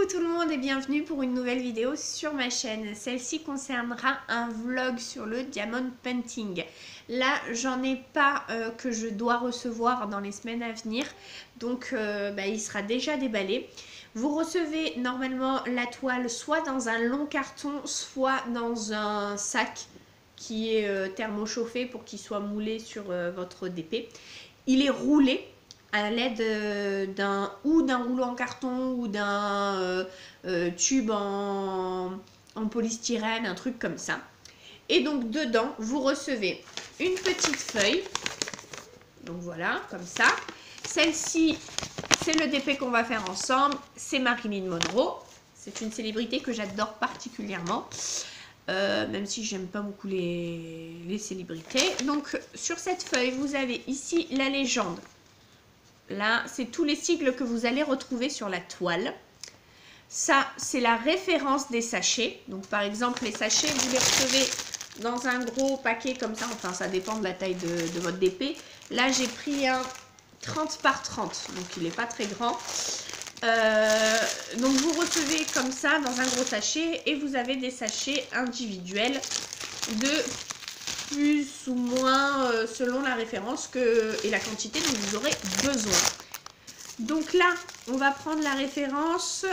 tout le monde et bienvenue pour une nouvelle vidéo sur ma chaîne. Celle-ci concernera un vlog sur le diamond painting. Là, j'en ai pas que je dois recevoir dans les semaines à venir, donc il sera déjà déballé. Vous recevez normalement la toile soit dans un long carton, soit dans un sac qui est thermochauffé pour qu'il soit moulé sur votre DP. Il est roulé à l'aide d'un rouleau en carton ou d'un tube en polystyrène, un truc comme ça. Et donc dedans, vous recevez une petite feuille. Donc voilà, comme ça. Celle-ci, c'est le DP qu'on va faire ensemble. C'est Marilyn Monroe. C'est une célébrité que j'adore particulièrement. Même si j'aime pas beaucoup les célébrités. Donc sur cette feuille, vous avez ici la légende. Là, c'est tous les sigles que vous allez retrouver sur la toile. Ça, c'est la référence des sachets. Donc, par exemple, les sachets, vous les recevez dans un gros paquet comme ça. Enfin, ça dépend de la taille de votre DP. Là, j'ai pris un 30 par 30. Donc, il n'est pas très grand. Donc, vous recevez comme ça dans un gros sachet. Et vous avez des sachets individuels de plus ou moins selon la référence et la quantité dont vous aurez besoin. Donc là, on va prendre la référence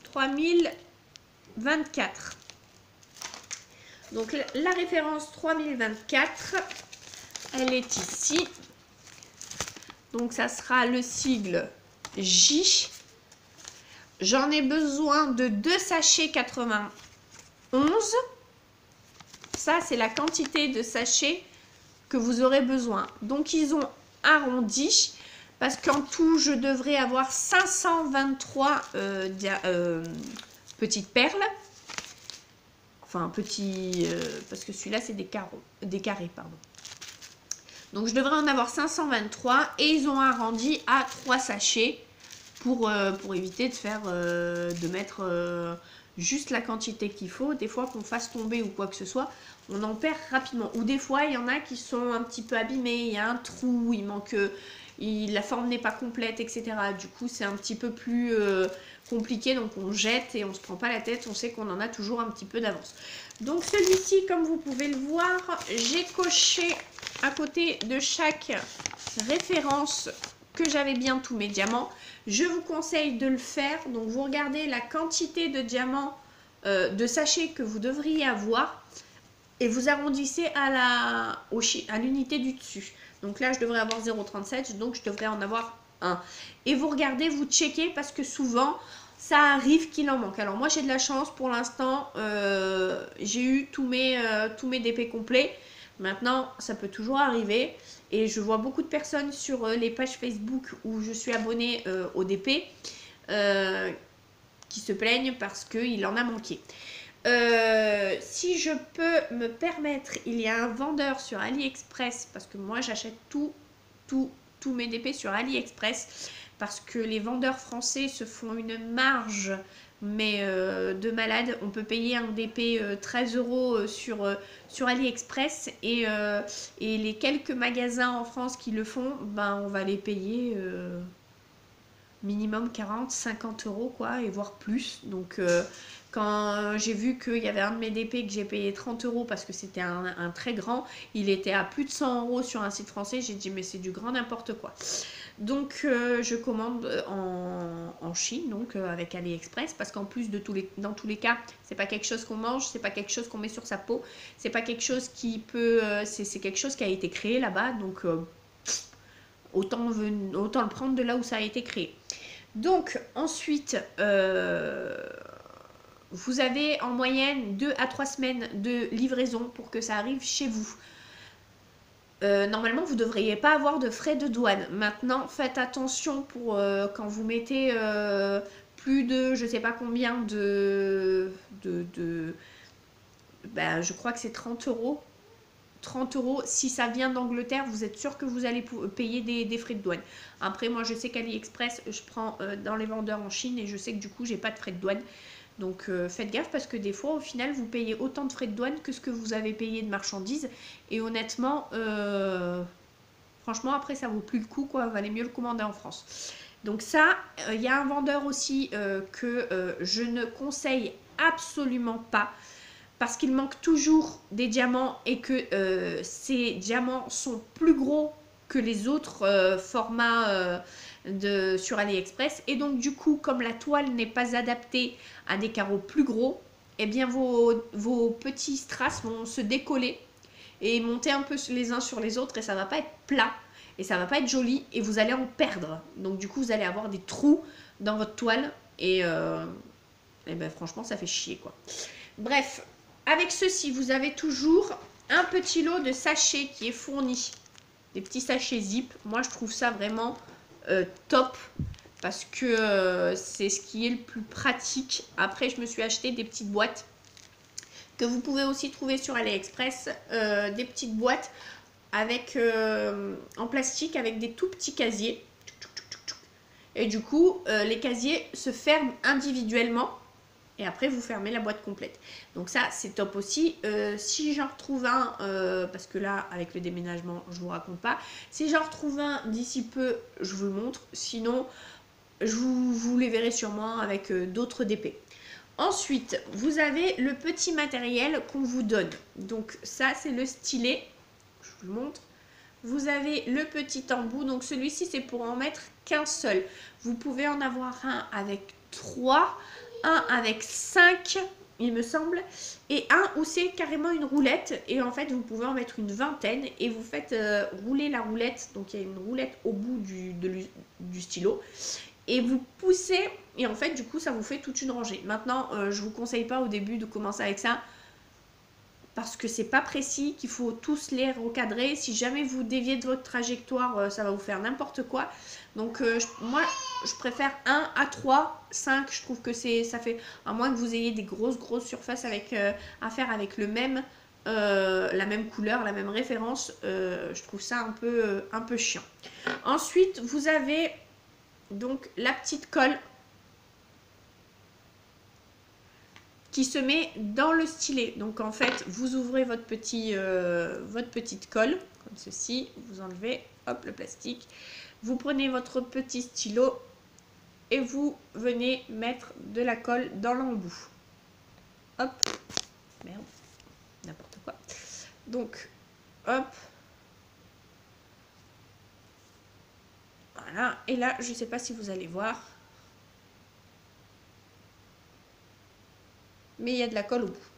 3024. Donc la référence 3024, elle est ici. Donc ça sera le sigle J. J'en ai besoin de 2 sachets 91. Ça, c'est la quantité de sachets que vous aurez besoin. Donc, ils ont arrondi parce qu'en tout, je devrais avoir 523 petites perles. Enfin, petits... parce que celui-là, c'est des carrés, pardon. Donc, je devrais en avoir 523 et ils ont arrondi à 3 sachets pour éviter de mettre... juste la quantité qu'il faut. Des fois qu'on fasse tomber ou quoi que ce soit, on en perd rapidement. Ou des fois, il y en a qui sont un petit peu abîmés, il y a un trou, il manque, la forme n'est pas complète, etc. Du coup, c'est un petit peu plus compliqué, donc on jette et on se prend pas la tête, on sait qu'on en a toujours un petit peu d'avance. Donc celui-ci, comme vous pouvez le voir, j'ai coché à côté de chaque référence que j'avais bien tous mes diamants. Je vous conseille de le faire. Donc vous regardez la quantité de diamants, de sachets que vous devriez avoir et vous arrondissez à l'unité du dessus. Donc là, je devrais avoir 0,37, donc je devrais en avoir 1. Et vous regardez, vous checkez parce que souvent, ça arrive qu'il en manque. Alors moi, j'ai de la chance pour l'instant. J'ai eu tous mes DP complets. Maintenant, ça peut toujours arriver. Et je vois beaucoup de personnes sur les pages Facebook où je suis abonnée au DP qui se plaignent parce qu'il en a manqué. Si je peux me permettre, il y a un vendeur sur AliExpress, parce que moi j'achète tous mes DP sur AliExpress, parce que les vendeurs français se font une marge, mais de malade. On peut payer un DP 13 € sur AliExpress et les quelques magasins en France qui le font, ben on va les payer minimum 40-50 € quoi, et voire plus. Donc quand j'ai vu qu'il y avait un de mes DP que j'ai payé 30 € parce que c'était un très grand, il était à plus de 100 € sur un site français, j'ai dit mais c'est du grand n'importe quoi. Donc je commande en Chine, donc avec AliExpress, parce qu'en plus dans tous les cas, c'est pas quelque chose qu'on mange, c'est pas quelque chose qu'on met sur sa peau, c'est pas quelque chose qui peut, c'est quelque chose qui a été créé là-bas, donc autant le prendre de là où ça a été créé. Donc ensuite, vous avez en moyenne 2 à 3 semaines de livraison pour que ça arrive chez vous. Normalement, vous ne devriez pas avoir de frais de douane. Maintenant, faites attention pour quand vous mettez plus de, je ne sais pas combien je crois que c'est 30 €. 30 €, si ça vient d'Angleterre, vous êtes sûr que vous allez payer des frais de douane. Après, moi, je sais qu'AliExpress, je prends dans les vendeurs en Chine et je sais que du coup, j'ai pas de frais de douane. Donc, faites gaffe parce que des fois, au final, vous payez autant de frais de douane que ce que vous avez payé de marchandises. Et honnêtement, franchement, après, ça vaut plus le coup, quoi. Valait mieux le commander en France. Donc ça, il y a un vendeur aussi que je ne conseille absolument pas parce qu'il manque toujours des diamants et que ces diamants sont plus gros que les autres formats sur AliExpress. Et donc du coup, comme la toile n'est pas adaptée à des carreaux plus gros, eh bien vos petits strass vont se décoller et monter un peu les uns sur les autres et ça va pas être plat et ça va pas être joli et vous allez en perdre. Donc du coup, vous allez avoir des trous dans votre toile et ben, franchement, ça fait chier quoi. Bref, avec ceci, vous avez toujours un petit lot de sachets qui est fourni. Des petits sachets zip. Moi, je trouve ça vraiment top parce que c'est ce qui est le plus pratique. Après, je me suis acheté des petites boîtes que vous pouvez aussi trouver sur AliExpress. Des petites boîtes avec en plastique avec des tout petits casiers. Et du coup, les casiers se ferment individuellement. Et après, vous fermez la boîte complète. Donc ça, c'est top aussi. Si j'en retrouve un, parce que là, avec le déménagement, je ne vous raconte pas. Si j'en retrouve un d'ici peu, je vous le montre. Sinon, vous les verrez sûrement avec d'autres DP. Ensuite, vous avez le petit matériel qu'on vous donne. Donc ça, c'est le stylet. Je vous le montre. Vous avez le petit embout. Donc celui-ci, c'est pour en mettre qu'un seul. Vous pouvez en avoir un avec 3, un avec 5, il me semble, et un où c'est carrément une roulette. Et en fait, vous pouvez en mettre une vingtaine et vous faites rouler la roulette. Donc il y a une roulette au bout du stylo. Et vous poussez, et en fait, du coup, ça vous fait toute une rangée. Maintenant, je ne vous conseille pas au début de commencer avec ça, parce que c'est pas précis, qu'il faut tous les recadrer. Si jamais vous déviez de votre trajectoire, ça va vous faire n'importe quoi. Donc moi, je préfère 1 à 3, 5, je trouve que ça fait, à moins que vous ayez des grosses surfaces à faire avec la même couleur, la même référence, je trouve ça un peu chiant. Ensuite, vous avez donc la petite colle qui se met dans le stylet. Donc en fait, vous ouvrez votre petite colle, comme ceci, vous enlevez, hop, le plastique. Vous prenez votre petit stylo et vous venez mettre de la colle dans l'embout. Hop, merde, n'importe quoi. Donc, hop. Voilà, et là, je ne sais pas si vous allez voir, mais il y a de la colle au bout.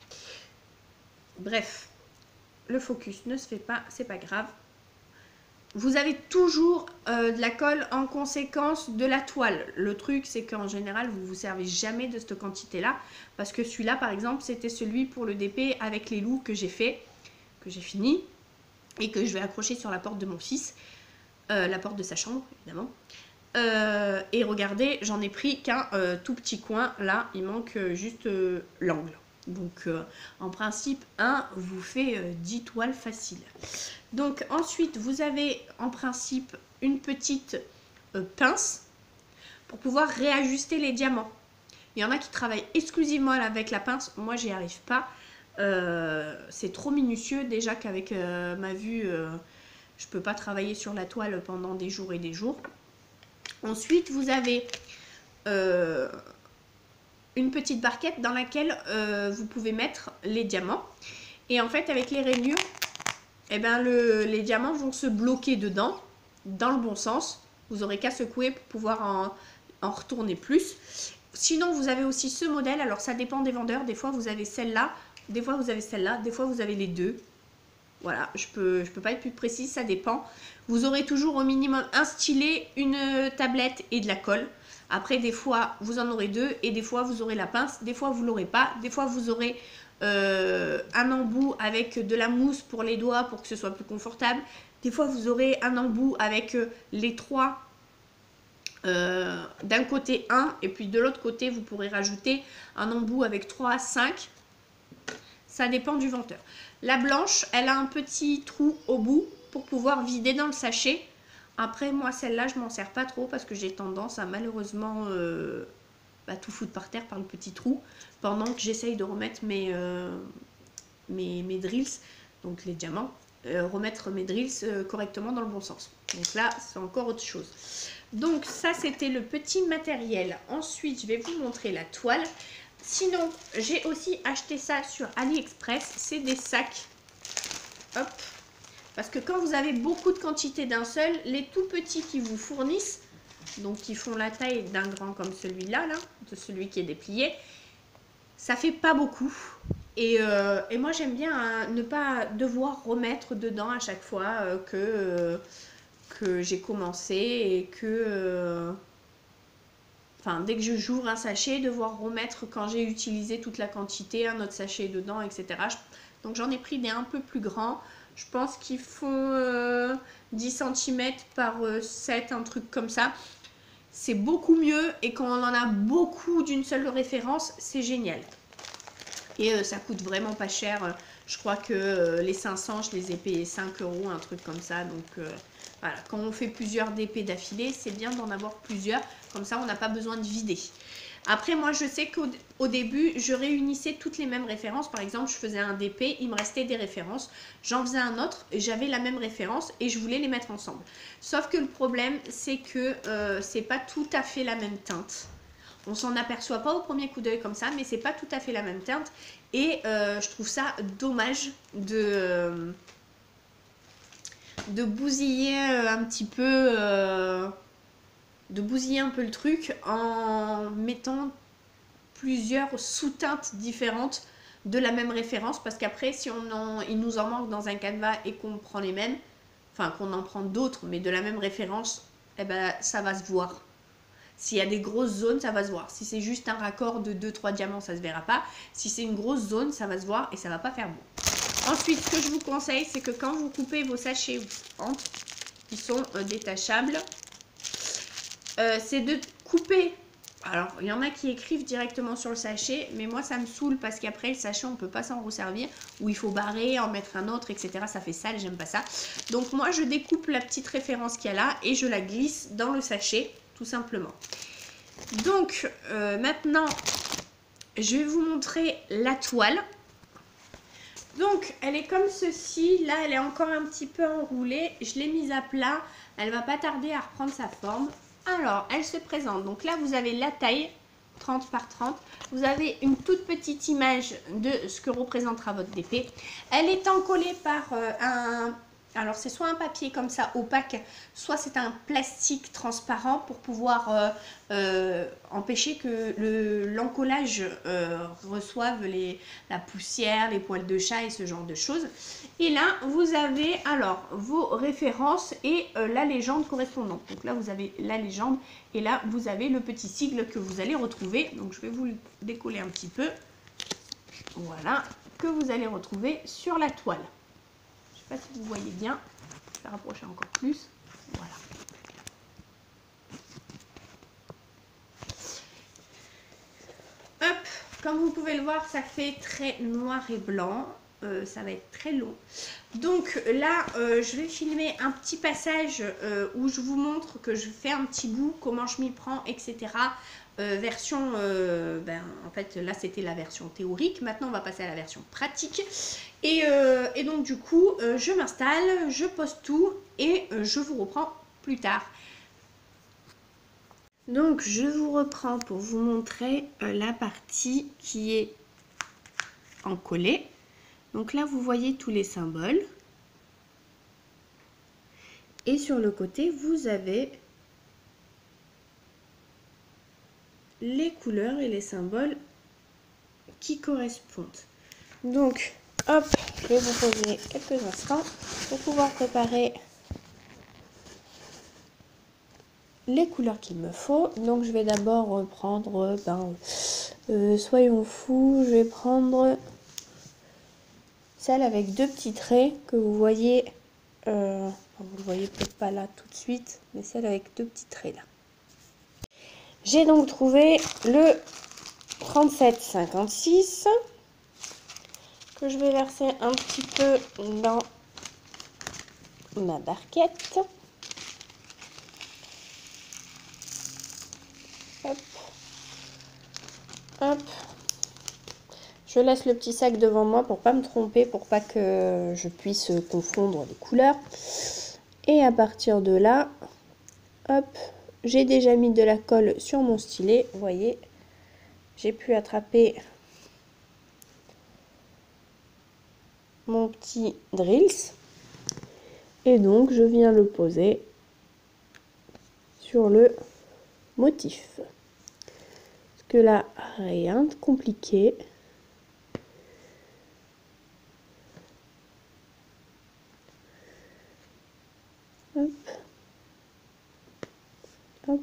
Bref, le focus ne se fait pas, c'est pas grave. Vous avez toujours de la colle en conséquence de la toile. Le truc, c'est qu'en général, vous ne vous servez jamais de cette quantité-là. Parce que celui-là, par exemple, c'était celui pour le DP avec les loups que j'ai fait, que j'ai fini, et que je vais accrocher sur la porte de mon fils. La porte de sa chambre, évidemment. Et regardez, j'en ai pris qu'un tout petit coin. Là, il manque juste l'angle. Donc, en principe, un vous fait 10 toiles faciles. Donc, ensuite, vous avez en principe une petite pince pour pouvoir réajuster les diamants. Il y en a qui travaillent exclusivement avec la pince. Moi, j'y arrive pas. C'est trop minutieux. Déjà qu'avec ma vue, je peux pas travailler sur la toile pendant des jours et des jours. Ensuite, vous avez une petite barquette dans laquelle vous pouvez mettre les diamants. Et en fait, avec les rainures, eh ben, les diamants vont se bloquer dedans, dans le bon sens. Vous n'aurez qu'à secouer pour pouvoir en retourner plus. Sinon, vous avez aussi ce modèle. Alors, ça dépend des vendeurs. Des fois, vous avez celle-là. Des fois, vous avez celle-là. Des fois, vous avez les deux. Voilà, je peux pas être plus précise, ça dépend. Vous aurez toujours au minimum un stylet, une tablette et de la colle. Après, des fois, vous en aurez deux et des fois, vous aurez la pince. Des fois, vous l'aurez pas. Des fois, vous aurez un embout avec de la mousse pour les doigts pour que ce soit plus confortable. Des fois, vous aurez un embout avec les trois d'un côté 1 et puis de l'autre côté, vous pourrez rajouter un embout avec 3 à 5. Ça dépend du vendeur. La blanche, elle a un petit trou au bout pour pouvoir vider dans le sachet. Après, moi, celle-là, je m'en sers pas trop parce que j'ai tendance à malheureusement tout foutre par terre par le petit trou pendant que j'essaye de remettre mes drills, donc les diamants, remettre mes drills correctement dans le bon sens. Donc là, c'est encore autre chose. Donc ça, c'était le petit matériel. Ensuite, je vais vous montrer la toile. Sinon, j'ai aussi acheté ça sur AliExpress. C'est des sacs. Hop. Parce que quand vous avez beaucoup de quantité d'un seul, les tout petits qui vous fournissent, donc qui font la taille d'un grand comme celui-là, de celui qui est déplié, ça fait pas beaucoup. Et moi, j'aime bien ne pas devoir remettre dedans à chaque fois que j'ai commencé et que... Enfin, dès que j'ouvre un sachet, devoir remettre quand j'ai utilisé toute la quantité, un autre sachet dedans, etc. Donc j'en ai pris des un peu plus grands. Je pense qu'ils font 10 cm par 7, un truc comme ça. C'est beaucoup mieux et quand on en a beaucoup d'une seule référence, c'est génial. Et ça coûte vraiment pas cher. Je crois que les 500, je les ai payés 5 €, un truc comme ça. Donc voilà, quand on fait plusieurs DP d'affilée, c'est bien d'en avoir plusieurs. Comme ça, on n'a pas besoin de vider. Après, moi, je sais qu'au début, je réunissais toutes les mêmes références. Par exemple, je faisais un DP, il me restait des références. J'en faisais un autre, j'avais la même référence et je voulais les mettre ensemble. Sauf que le problème, c'est que c'est pas tout à fait la même teinte. On s'en aperçoit pas au premier coup d'œil comme ça, mais c'est pas tout à fait la même teinte. Et je trouve ça dommage de bousiller un petit peu... de bousiller un peu le truc en mettant plusieurs sous-teintes différentes de la même référence, parce qu'après si il nous en manque dans un canevas et qu'on prend les mêmes, enfin qu'on en prend d'autres mais de la même référence, eh ben ça va se voir. S'il y a des grosses zones, ça va se voir. Si c'est juste un raccord de 2-3 diamants, ça se verra pas. Si c'est une grosse zone, ça va se voir et ça va pas faire beau. Ensuite, ce que je vous conseille, c'est que quand vous coupez vos sachets qui sont détachables, c'est de couper. Alors, il y en a qui écrivent directement sur le sachet, mais moi, ça me saoule parce qu'après, le sachet, on ne peut pas s'en resservir, ou il faut barrer, en mettre un autre, etc. Ça fait sale, j'aime pas ça. Donc, moi, je découpe la petite référence qu'il y a là et je la glisse dans le sachet, tout simplement. Donc, maintenant, je vais vous montrer la toile. Donc, elle est comme ceci. Là, elle est encore un petit peu enroulée. Je l'ai mise à plat. Elle va pas tarder à reprendre sa forme. Alors, elle se présente. Donc là, vous avez la taille, 30 par 30. Vous avez une toute petite image de ce que représentera votre DP. Elle est encollée par alors, c'est soit un papier comme ça opaque, soit c'est un plastique transparent pour pouvoir empêcher que l'encollage reçoive la poussière, les poils de chat et ce genre de choses. Et là, vous avez alors vos références et la légende correspondante. Donc là, vous avez la légende et là, vous avez le petit sigle que vous allez retrouver. Donc, je vais vous le décoller un petit peu. Voilà, que vous allez retrouver sur la toile. Je ne sais pas si vous voyez bien. Je vais rapprocher encore plus. Voilà. Hop, comme vous pouvez le voir, ça fait très noir et blanc. Ça va être très long. Donc là, je vais filmer un petit passage où je vous montre que je fais un petit bout, comment je m'y prends, etc. Version, en fait, là c'était la version théorique. Maintenant, on va passer à la version pratique. Et donc du coup, je m'installe, je pose tout et je vous reprends plus tard. Donc, je vous reprends pour vous montrer la partie qui est encollée. Donc là, vous voyez tous les symboles. Et sur le côté, vous avez les couleurs et les symboles qui correspondent. Donc, hop, je vais vous poser quelques instants pour pouvoir préparer les couleurs qu'il me faut. Donc, je vais d'abord prendre, soyons fous, je vais prendre celle avec deux petits traits que vous voyez, vous le voyez peut-être pas là tout de suite, mais celle avec deux petits traits là. J'ai donc trouvé le 37,56 que je vais verser un petit peu dans ma barquette. Hop. Hop. Je Je laisse le petit sac devant moi pour pas me tromper, pour pas que je puisse confondre les couleurs. Et à partir de là, hop, j'ai déjà mis de la colle sur mon stylet. Vous voyez, j'ai pu attraper mon petit drills. Et donc, je viens le poser sur le motif. Parce que là, rien de compliqué. Hop. Hop.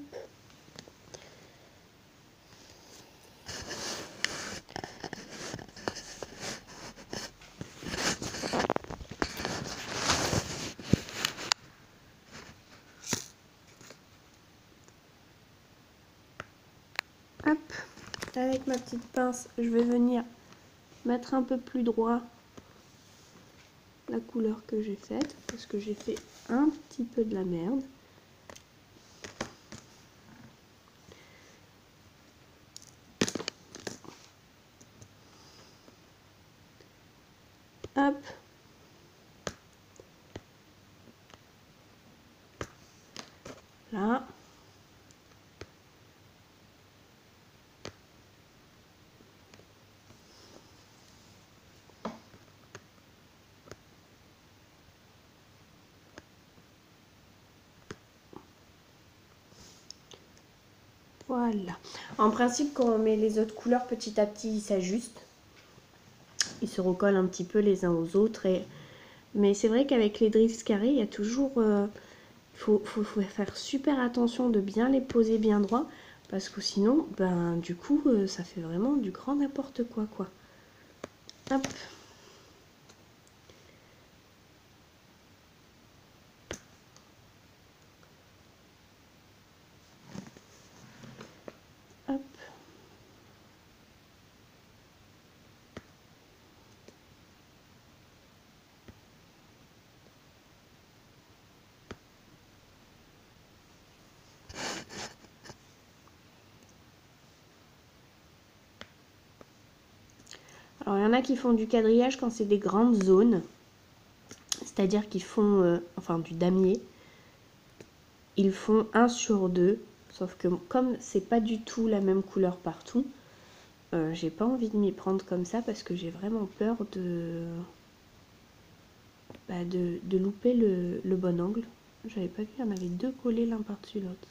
Hop. Avec ma petite pince, je vais venir mettre un peu plus droit la couleur que j'ai faite, parce que j'ai fait un petit peu de la merde. Hop. Là. Voilà. En principe, quand on met les autres couleurs petit à petit, ils s'ajustent. Ils se recollent un petit peu les uns aux autres. Mais c'est vrai qu'avec les drills carrés, il y a toujours... faut faire super attention de bien les poser bien droit. Parce que sinon, ben, du coup, ça fait vraiment du grand n'importe quoi, quoi. Hop. Hop. Alors, il y en a qui font du quadrillage quand c'est des grandes zones. C'est-à-dire qu'ils font, enfin, du damier. Ils font 1 sur 2. Sauf que comme c'est pas du tout la même couleur partout, j'ai pas envie de m'y prendre comme ça parce que j'ai vraiment peur de louper le bon angle. J'avais pas vu, il y en avait 2 collés l'un par-dessus l'autre.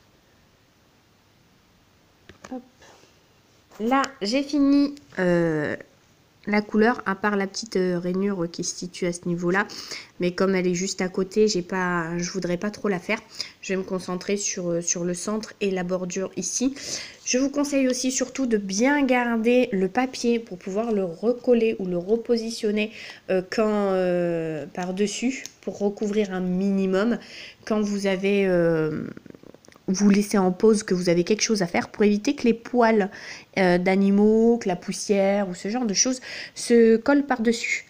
Hop. Là, j'ai fini la couleur, à part la petite rainure qui se situe à ce niveau-là. Mais comme elle est juste à côté, je voudrais pas trop la faire. Je vais me concentrer sur le centre et la bordure ici. Je vous conseille aussi surtout de bien garder le papier pour pouvoir le recoller ou le repositionner par-dessus pour recouvrir un minimum quand vous avez... vous laissez en pause, que vous avez quelque chose à faire, pour éviter que les poils d'animaux, que la poussière ou ce genre de choses se collent par-dessus.